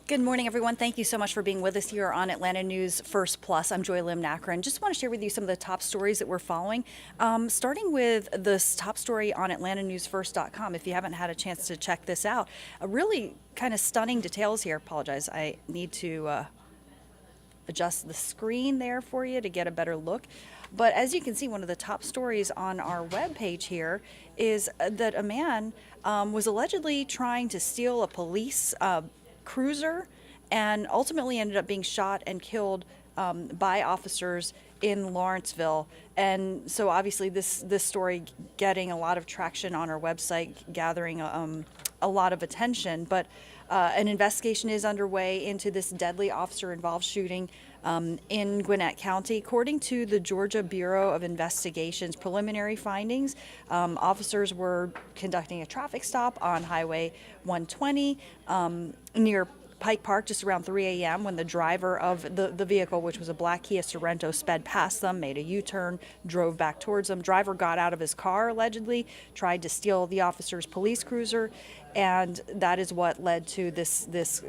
Good morning, everyone. Thank you so much for being with us here on Atlanta News First Plus. I'm Joy Lim Nakran. Just want to share with you some of the top stories that we're following, starting with this top story on AtlantaNewsFirst.com. If you haven't had a chance to check this out, a really kind of stunning details here. Apologize, I need to adjust the screen there for you to get a better look. But as you can see, one of the top stories on our webpage here is that a man was allegedly trying to steal a police cruiser and ultimately ended up being shot and killed by officers in Lawrenceville. And so obviously this story getting a lot of traction on our website, gathering a lot of attention. But an investigation is underway into this deadly officer-involved shooting in Gwinnett County. According to the Georgia Bureau of Investigation's preliminary findings, officers were conducting a traffic stop on Highway 120 near Pike Park just around 3 a.m. when the driver of the vehicle, which was a black Kia Sorento, sped past them, made a U-turn, drove back towards them. Driver got out of his car, allegedly, tried to steal the officer's police cruiser, and that is what led to this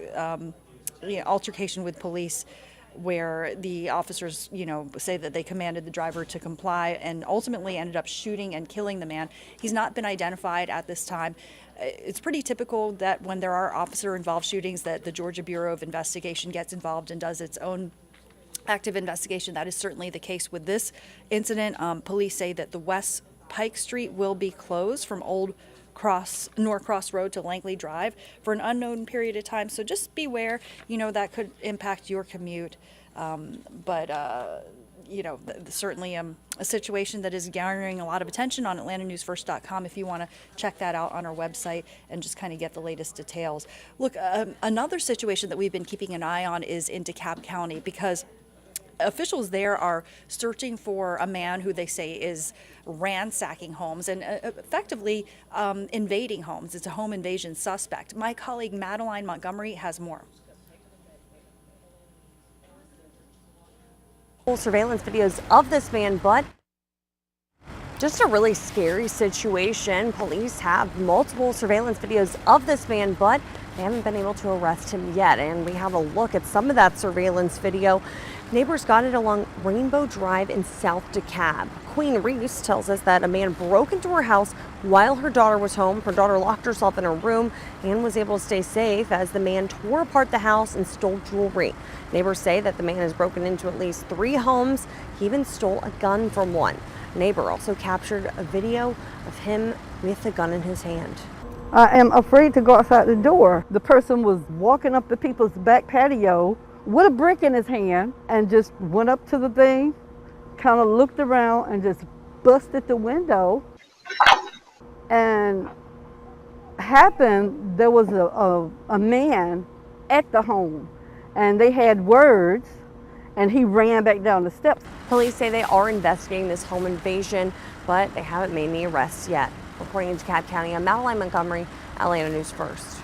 altercation with police, where the officers, say that they commanded the driver to comply and ultimately ended up shooting and killing the man. He's not been identified at this time. It's pretty typical that when there are officer-involved shootings that the Georgia Bureau of Investigation gets involved and does its own active investigation. That is certainly the case with this incident. Police say that the West Pike Street will be closed from Norcross Road to Langley Drive for an unknown period of time. So just beware, that could impact your commute. Certainly a situation that is garnering a lot of attention on AtlantaNewsFirst.com if you want to check that out on our website and just kind of get the latest details. Look, another situation that we've been keeping an eye on is in Dekalb County, because officials there are searching for a man who they say is ransacking homes and effectively invading homes. It's a home invasion suspect. My colleague Madeline Montgomery has more. Surveillance videos of this man, but just a really scary situation. Police have multiple surveillance videos of this man, but they haven't been able to arrest him yet. And we have a look at some of that surveillance video. Neighbors got it along Rainbow Drive in South DeKalb. Queen Reese tells us that a man broke into her house while her daughter was home. Her daughter locked herself in her room and was able to stay safe as the man tore apart the house and stole jewelry. Neighbors say that the man has broken into at least 3 homes. He even stole a gun from one. A neighbor also captured a video of him with a gun in his hand. I am afraid to go outside the door. The person was walking up the people's back patio with a brick in his hand and just went up to the thing, kind of looked around and just busted the window. And happened, there was a man at the home and they had words and he ran back down the steps. Police say they are investigating this home invasion, but they haven't made any arrests yet. Reporting in DeKalb County, I'm Madeline Montgomery, Atlanta News First.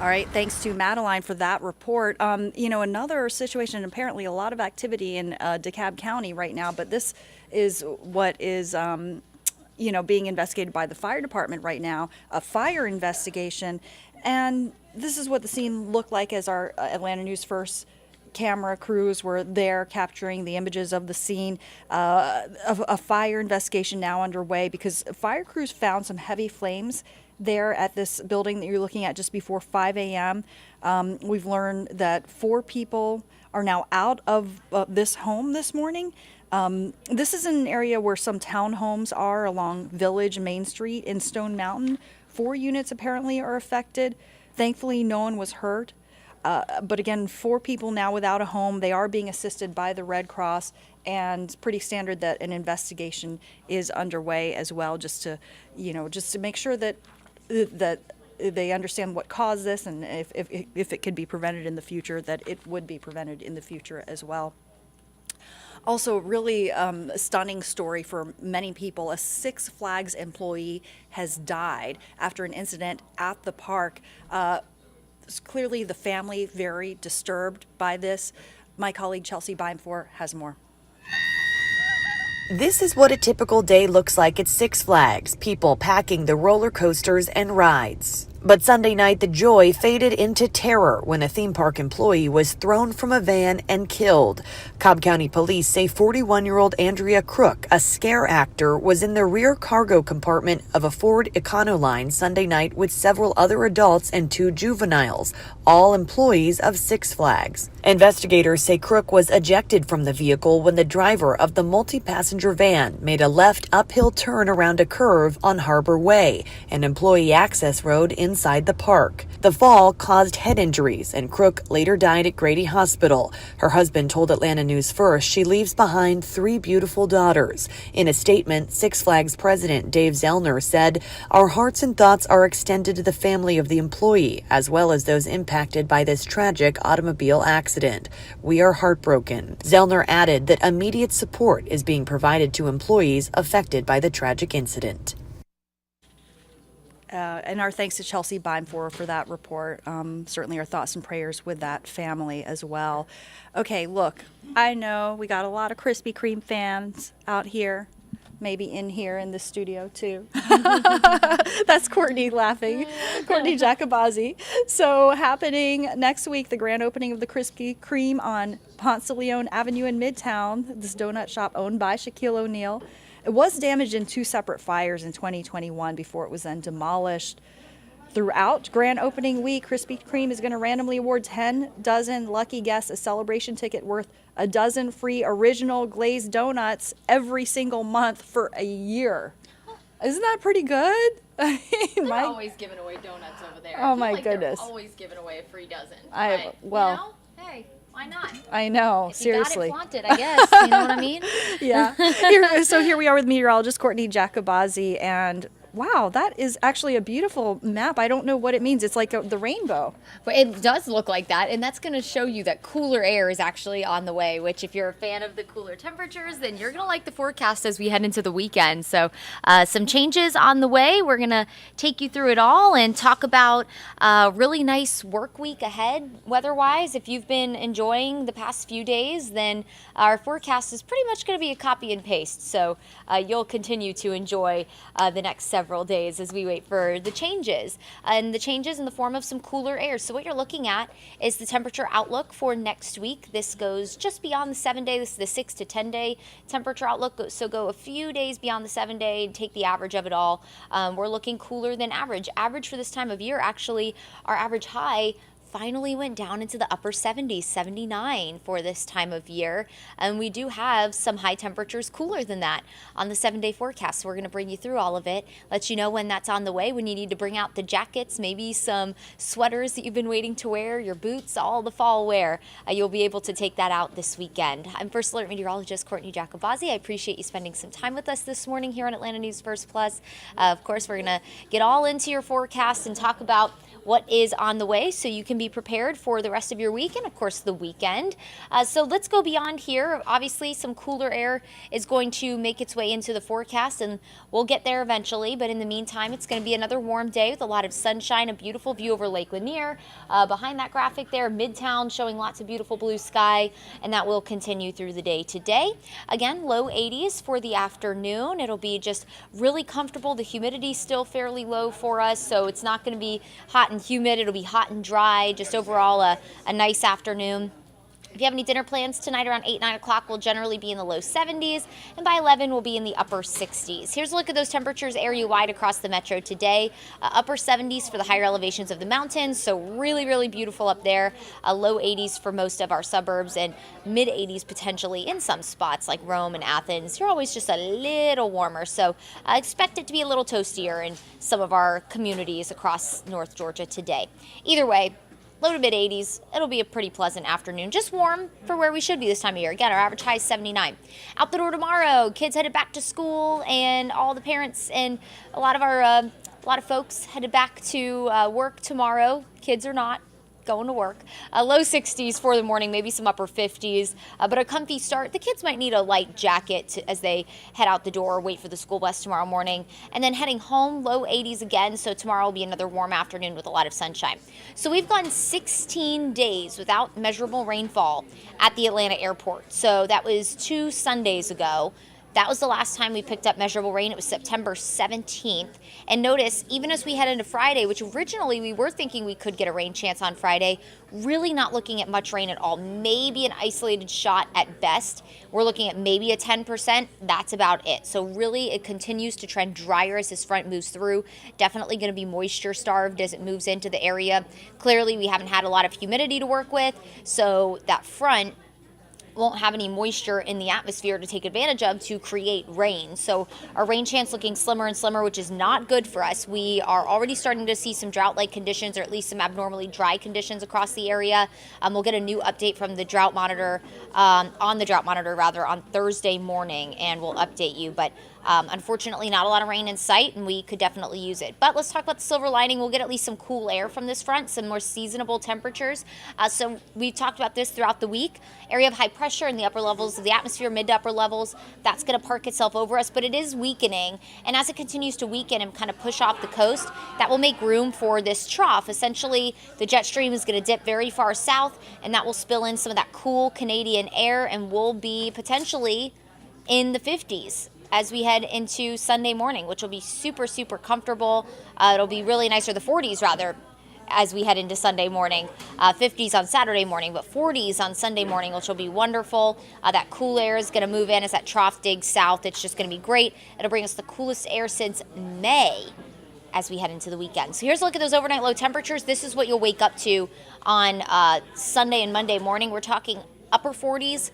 All right, thanks to Madeline for that report. Another situation, apparently a lot of activity in DeKalb County right now, but this is what is, being investigated by the fire department right now, a fire investigation. And this is what the scene looked like as our Atlanta News First camera crews were there capturing the images of the scene of a fire investigation now underway, because fire crews found some heavy flames there at this building that you're looking at just before 5 a.m. We've learned that 4 people are now out of this home this morning. This is an area where some townhomes are along Village Main Street in Stone Mountain. 4 units apparently are affected. Thankfully, no one was hurt. But again, 4 people now without a home. They are being assisted by the Red Cross, and pretty standard that an investigation is underway as well, just to make sure that they understand what caused this, and if it could be prevented in the future, that it would be prevented in the future as well. Also, really a stunning story for many people. A Six Flags employee has died after an incident at the park. Clearly, the family very disturbed by this. My colleague Chelsea Beimfor has more. This is what a typical day looks like at Six Flags, people packing the roller coasters and rides. But Sunday night, the joy faded into terror when a theme park employee was thrown from a van and killed. Cobb County police say 41-year-old Andrea Crook, a scare actor, was in the rear cargo compartment of a Ford Econoline Sunday night with several other adults and 2 juveniles, all employees of Six Flags. Investigators say Crook was ejected from the vehicle when the driver of the multi-passenger van made a left uphill turn around a curve on Harbor Way, an employee access road inside the park. The fall caused head injuries, and Crook later died at Grady Hospital. Her husband told Atlanta News First she leaves behind 3 beautiful daughters. In a statement, Six Flags president Dave Zellner said, "Our hearts and thoughts are extended to the family of the employee, as well as those impacted by this tragic automobile accident. We are heartbroken." Zellner added that immediate support is being provided to employees affected by the tragic incident. And our thanks to Chelsea Beimfor for that report. Certainly our thoughts and prayers with that family as well. Okay, look, I know we got a lot of Krispy Kreme fans out here, maybe in here in the studio too. That's Courtney laughing, Courtney Jacobazzi. So happening next week, the grand opening of the Krispy Kreme on Ponce de Leon Avenue in Midtown, this donut shop owned by Shaquille O'Neal. It was damaged in 2 separate fires in 2021 before it was then demolished. Throughout grand opening week, Krispy Kreme is going to randomly award 10 dozen lucky guests a celebration ticket worth a dozen free original glazed donuts every single month for a year. Isn't that pretty good? I mean, They're always giving away donuts over there. Oh I feel my like goodness. They're always giving away a free dozen. Well, you know, hey, why not? I know, If seriously. You got it, flaunt it, I guess. You know what I mean? Yeah. So here we are with meteorologist Courtney Jacobazzi, and wow, that is actually a beautiful map. I don't know what it means. It's like the rainbow. But it does look like that, and that's going to show you that cooler air is actually on the way, which if you're a fan of the cooler temperatures, then you're going to like the forecast as we head into the weekend. So some changes on the way. We're going to take you through it all and talk about a really nice work week ahead weather-wise. If you've been enjoying the past few days, then our forecast is pretty much going to be a copy and paste. So you'll continue to enjoy the next several days as we wait for the changes. And the changes in the form of some cooler air. So what you're looking at is the temperature outlook for next week. This goes just beyond the 7-day. This is the 6 to 10-day temperature outlook. So go a few days beyond the 7-day and take the average of it all. We're looking cooler than average. Average for this time of year, actually, our average high finally went down into the upper 70s, 79 for this time of year. And we do have some high temperatures cooler than that on the 7-day forecast. So we're going to bring you through all of it, let you know when that's on the way, when you need to bring out the jackets, maybe some sweaters that you've been waiting to wear, your boots, all the fall wear. You'll be able to take that out this weekend. I'm First Alert Meteorologist Courtney Jacobazzi. I appreciate you spending some time with us this morning here on Atlanta News First Plus. Of course, we're going to get all into your forecast and talk about what is on the way so you can be prepared for the rest of your week and, of course, the weekend. So let's go beyond here. Obviously, some cooler air is going to make its way into the forecast, and we'll get there eventually. But in the meantime, it's going to be another warm day with a lot of sunshine, a beautiful view over Lake Lanier. Behind that graphic there, Midtown showing lots of beautiful blue sky, and that will continue through the day today. Again, low 80s for the afternoon. It'll be just really comfortable. The humidity still fairly low for us, so it's not going to be hot and humid. It'll be hot and dry. Just overall a nice afternoon. If you have any dinner plans tonight around 8, 9 o'clock, we'll generally be in the low 70s, and by 11, we'll be in the upper 60s. Here's a look at those temperatures area-wide across the metro today. Upper 70s for the higher elevations of the mountains, so really, really beautiful up there. Low 80s for most of our suburbs, and mid 80s potentially in some spots like Rome and Athens. You're always just a little warmer, so expect it to be a little toastier in some of our communities across North Georgia today. Either way, low to mid 80s. It'll be a pretty pleasant afternoon. Just warm for where we should be this time of year. Again, our average high is 79. Out the door tomorrow, kids headed back to school, and all the parents and a lot of folks headed back to work tomorrow. Kids are not going to work. Low 60s for the morning, maybe some upper 50s, but a comfy start. The kids might need a light jacket as they head out the door, wait for the school bus tomorrow morning. And then heading home, low 80s again, so tomorrow will be another warm afternoon with a lot of sunshine. So we've gone 16 days without measurable rainfall at the Atlanta airport. So that was 2 Sundays ago. That was the last time we picked up measurable rain. It was September 17th. And notice, even as we head into Friday, which originally we were thinking we could get a rain chance on Friday, really not looking at much rain at all. Maybe an isolated shot at best. We're looking at maybe a 10%. That's about it. So really, it continues to trend drier as this front moves through. Definitely going to be moisture starved as it moves into the area. Clearly, we haven't had a lot of humidity to work with, so that front won't have any moisture in the atmosphere to take advantage of to create rain. So our rain chance looking slimmer and slimmer, which is not good for us. We are already starting to see some drought-like conditions, or at least some abnormally dry conditions across the area. We'll get a new update from the drought monitor, on Thursday morning, and we'll update you. But unfortunately, not a lot of rain in sight, and we could definitely use it. But let's talk about the silver lining. We'll get at least some cool air from this front, some more seasonable temperatures. So we've talked about this throughout the week. Area of high pressure in the upper levels of the atmosphere, mid to upper levels, that's going to park itself over us, but it is weakening. And as it continues to weaken and kind of push off the coast, that will make room for this trough. Essentially, the jet stream is going to dip very far south, and that will spill in some of that cool Canadian air, and we'll be potentially in the 50s as we head into Sunday morning, which will be super, super comfortable. It'll be really nice, or the 40s rather, as we head into Sunday morning. 50s on Saturday morning, but 40s on Sunday morning, which will be wonderful. That cool air is going to move in as that trough digs south. It's just going to be great. It'll bring us the coolest air since May as we head into the weekend. So here's a look at those overnight low temperatures. This is what you'll wake up to on Sunday and Monday morning. We're talking upper 40s,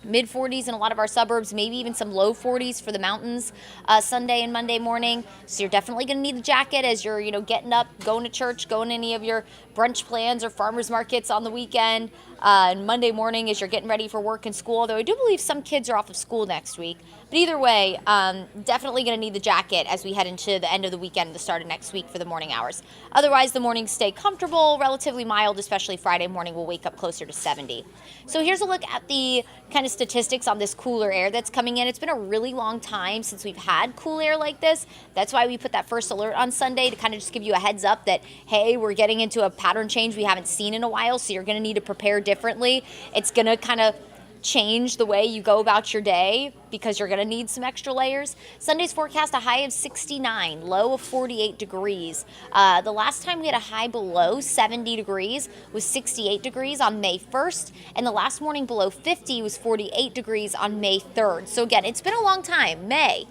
mid 40s in a lot of our suburbs, maybe even some low 40s for the mountains Sunday and Monday morning. So you're definitely going to need the jacket as you're, getting up, going to church, going to any of your brunch plans or farmers markets on the weekend. And Monday morning as you're getting ready for work and school, although I do believe some kids are off of school next week. But either way, definitely going to need the jacket as we head into the end of the weekend, the start of next week for the morning hours. Otherwise, the mornings stay comfortable, relatively mild, especially Friday morning. We'll wake up closer to 70. So here's a look at the kind of statistics on this cooler air that's coming in. It's been a really long time since we've had cool air like this. That's why we put that first alert on Sunday, to kind of just give you a heads up that, hey, we're getting into a pattern change we haven't seen in a while, so you're going to need to prepare differently. It's going to kind of change the way you go about your day because you're going to need some extra layers. Sunday's forecast, a high of 69, low of 48 degrees. The last time we had a high below 70 degrees was 68 degrees on May 1st, and the last morning below 50 was 48 degrees on May 3rd. So again, it's been a long time, May.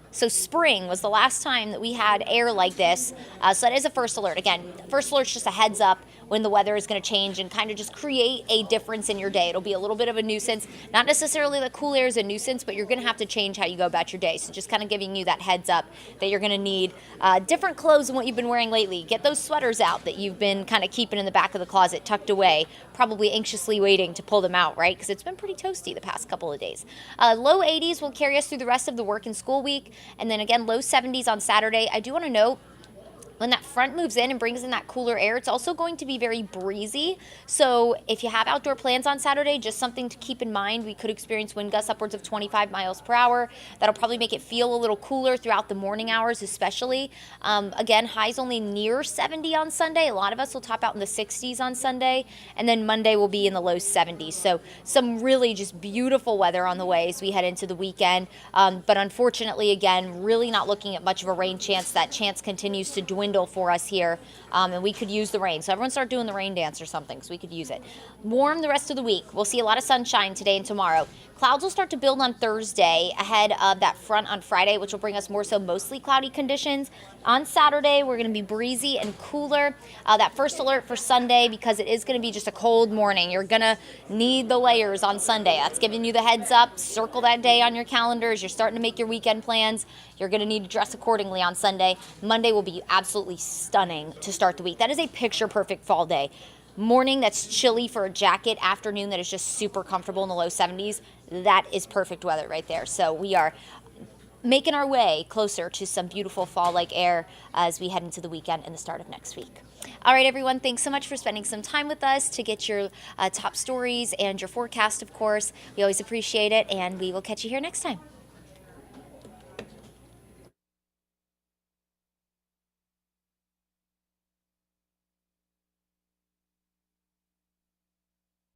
So spring was the last time that we had air like this. So that is a first alert. Again, first alert's just a heads up when the weather is going to change and kind of just create a difference in your day. It'll be a little bit of a nuisance. Not necessarily that cool air is a nuisance, but you're going to have to change how you go about your day. So just kind of giving you that heads up that you're going to need different clothes than what you've been wearing lately. Get those sweaters out that you've been kind of keeping in the back of the closet, tucked away, probably anxiously waiting to pull them out, right? Because it's been pretty toasty the past couple of days. Low 80s will carry us through the rest of the work and school week. And then again, low 70s on Saturday. I do want to note, when that front moves in and brings in that cooler air, it's also going to be very breezy. So if you have outdoor plans on Saturday, just something to keep in mind. We could experience wind gusts upwards of 25 miles per hour. That'll probably make it feel a little cooler throughout the morning hours, especially. Again, highs only near 70 on Sunday. A lot of us will top out in the 60s on Sunday, and then Monday will be in the low 70s. So some really just beautiful weather on the way as we head into the weekend. But unfortunately, again, really not looking at much of a rain chance. That chance continues to dwindle for us here, and we could use the rain. So everyone start doing the rain dance or something, so we could use it. Warm the rest of the week. We'll see a lot of sunshine today and tomorrow. Clouds will start to build on Thursday ahead of that front on Friday, which will bring us more so mostly cloudy conditions. On Saturday, we're going to be breezy and cooler. That first alert for Sunday, because it is going to be just a cold morning. You're going to need the layers on Sunday. That's giving you the heads up. Circle that day on your calendars. You're starting to make your weekend plans. You're going to need to dress accordingly on Sunday. Monday will be absolutely stunning to start the week. That is a picture-perfect fall day. Morning that's chilly for a jacket, afternoon that is just super comfortable in the low 70s. That is perfect weather right there. So we are making our way closer to some beautiful fall-like air as we head into the weekend and the start of next week. All right, everyone, thanks so much for spending some time with us to get your top stories and your forecast, of course. We always appreciate it, and we will catch you here next time.